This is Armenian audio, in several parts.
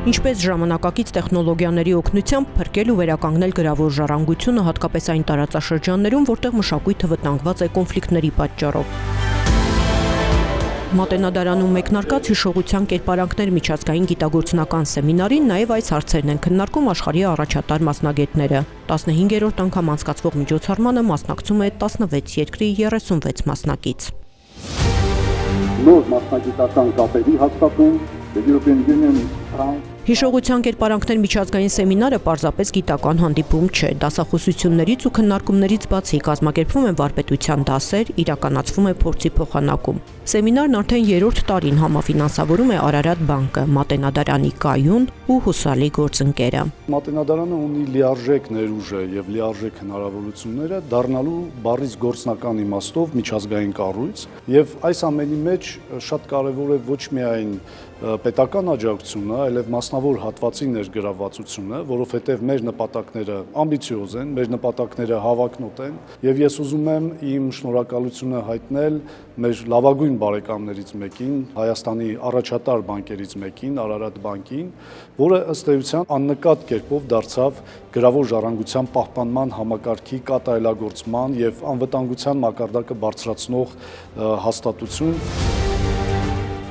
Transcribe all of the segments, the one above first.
Ինչպես ժամանակակից տեխնոլոգիաների օգնությամբ փրկել ու վերականգնել գրավոր ժառանգությունը, հատկապես այն տարածաշրջաններում, որտեղ մշակույթը վտանգված է կոնֆլիկտների պատճառով։ Մատենադարանում մեկնարկած հիշողության կերպարանքներ միջազգային գիտագործնական սեմինարին նաև այս հարցերն են քննարկում աշխարհի առաջատար մասնագետները։ 15-րդ անգամ անցկացվող միջոցառմանը մասնակցում է 16 երկրի 36 մասնակից։ Նոր մասնագիտական կապերի հաստատում, European Union Հիշողության կերպարանքներ միջազգային սեմինարը պարզապես գիտական հանդիպում չէ, դասախոսություններից ու քննարկումներից բացի կազմակերպվում են վարպետության դասեր, իրականացվում է փորձի փոխանակում։ Սեմինարն արդեն 3-րդ տարին համաֆինանսավորում է Արարատ բանկը, Մատենադարանի կայուն ու հուսալի գործընկերը։ Մատենադարանը ունի լիարժեք ներուժը եւ լիարժեք հնարավորությունները դառնալու բառից գործնական իմաստով միջազգային կառույց, եւ այս ամենի մեջ շատ կարեւոր է ոչ միայն պետական աջակցությունը, այլև մասնավոր հատվածի ներգրավվածությունը, որովհետև մեր նպատակները ամբիցիոզ են, մեր նպատակները հավակնոտ են, եւ ես ուզում եմ իմ շնորհակալությունը հայտնել մեր լավագույն բարեկամներից մեկին, Հայաստանի առաջատար բանկերից մեկին, Արարատ բանկին, որը ըստ էության աննկատ կերպով դարձավ գրավոր ժառանգության պահպանման համակարգի կատարելագործման եւ անվտանգության մակարդակը բարձրացնող հաստատություն։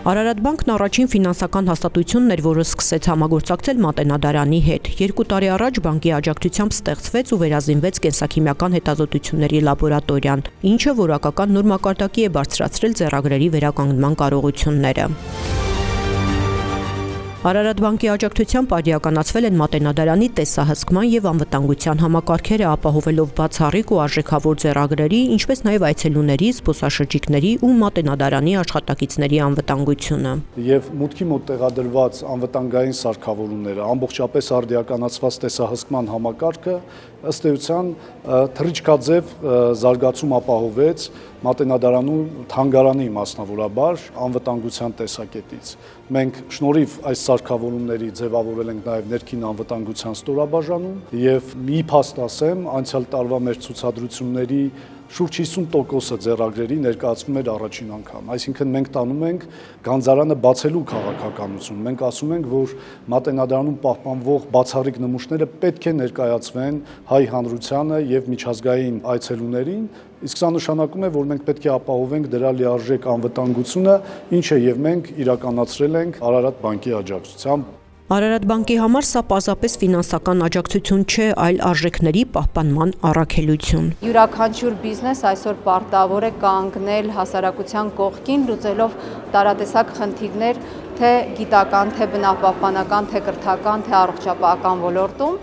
Արարատ բանկն առաջին ֆինանսական հաստատությունն էր, որը սկսեց համագործակցել Մատենադարանի հետ։ 2 տարի առաջ բանկի աջակցությամբ ստեղծվեց ու վերազինվեց կենսաքիմիական հետազոտությունների լաբորատորիան, ինչը որակական նոր մակարդակի է բարձրացրել ձեռագրերի վերականգնման կարողությունները։ Արարատ բանկի աջակցությամբ արդիականացվել են Մատենադարանի տեսահսկման եւ անվտանգության համակարգերը, ապահովելով բացառիկ ու արժեքավոր ձեռագրերի, ինչպես նաեւ այցելուների, զբոսաշրջիկների ու Մատենադարանի աշխատակիցների անվտանգությունը։ Եվ մուտքի մոտ տեղադրված անվտանգային սարքավորումները, ամբողջապես արդիականացված տեսահսկման համակարգը ըստ էության թռիչքաձև զարգացում ապահովեց Մատենադարանում թանգարանի մասնավորաբար անվտանգության տեսակետից։ Մենք շնորհիվ այս սարքավորումների ձևավորել ենք նաև ներքին անվտանգության ստորաբաժանում եւ մի փաստ ասեմ, անցյալ տարվա մեր ցուցադրությունների շուրջ 50%-ը ձեռագրերի ներկայացվում էր առաջին անգամ։ Այսինքն մենք տանում ենք գանձարանը բացելու քաղաքականություն։ Մենք ասում ենք, որ Մատենադարանում պահպանվող բացառիկ նմուշները պետք է ներկայացվեն հայ հանրությանը եւ միջազգային այցելուներին, իսկ սա նշանակում է, որ մենք պետք է ապահովենք դրա լիարժեք անվտանգությունը, ինչը եւ մենք իրականացրել ենք Արարատ բանկի աջակցությամբ։ Արարատ բանկի համար սա պարզապես ֆինանսական աջակցություն չէ, այլ արժեքների պահպանման առաքելություն։ Յուրաքանչյուր բիզնես այսօր պարտավոր է կանգնել հասարակության կողքին, լուծելով տարատեսակ խնդիրներ, թե գիտական, թե բնապահպանական, թե կրթական, թե առողջապահական ոլորտում։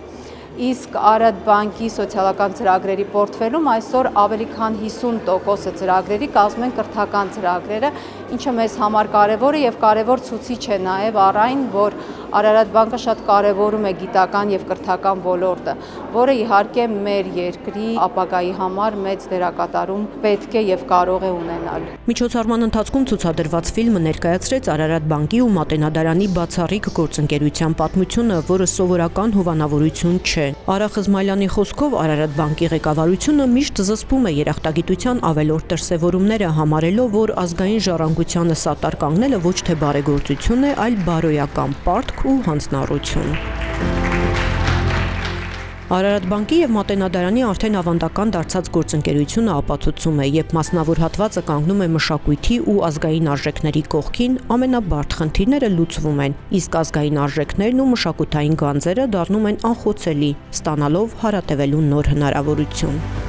Իսկ Արարատ բանկի սոցիալական ծրագրերի պորտֆելում այսօր ավելի քան 50% ծրագրերի կազմում են կրթական ծրագրերը, ինչը մեզ համար կարևոր է եւ կարևոր ցուցիչ է նաեւ առ այն, որ Արարատ բանկը շատ կարևորում է գիտական եւ կրթական ոլորտը, որը իհարկե մեր երկրի ապագայի համար մեծ դերակատարում պետք է եւ կարող է ունենալ։ Միջոցառման ընթացքում ցուցադրված ֆիլմը ներկայացրեց Արարատ բանկի ու Մատենադարանի բացառիկ գործընկերության պատմությունը, որը սովորական հովանավորություն չէ։ Արա Խզմալյանի խոսքով Արարատ բանկի ղեկավարությունը միշտ զսպում է երախտագիտության ավելորդ դրսևորումները, համարելով, որ ազգային ժառանգությանը սատար կանգնելը ոչ թե բարեգործություն է, այլ բարոյական պարտք ու հանձնառություն։ Արարատ բանկի եւ Մատենադարանի արդեն ավանդական դարձած գործընկերությունը ապացուցում է, երբ մասնավոր հատվածը կանգնում է մշակույթի ու ազգային արժեքների կողքին, ամենաբարդ խնդիրները լուծվում են, իսկ ազգային արժեքներն ու մշակութային գանձերը դառնում են անխոցելի, ստանալով հարատևելու նոր հնարավորություն։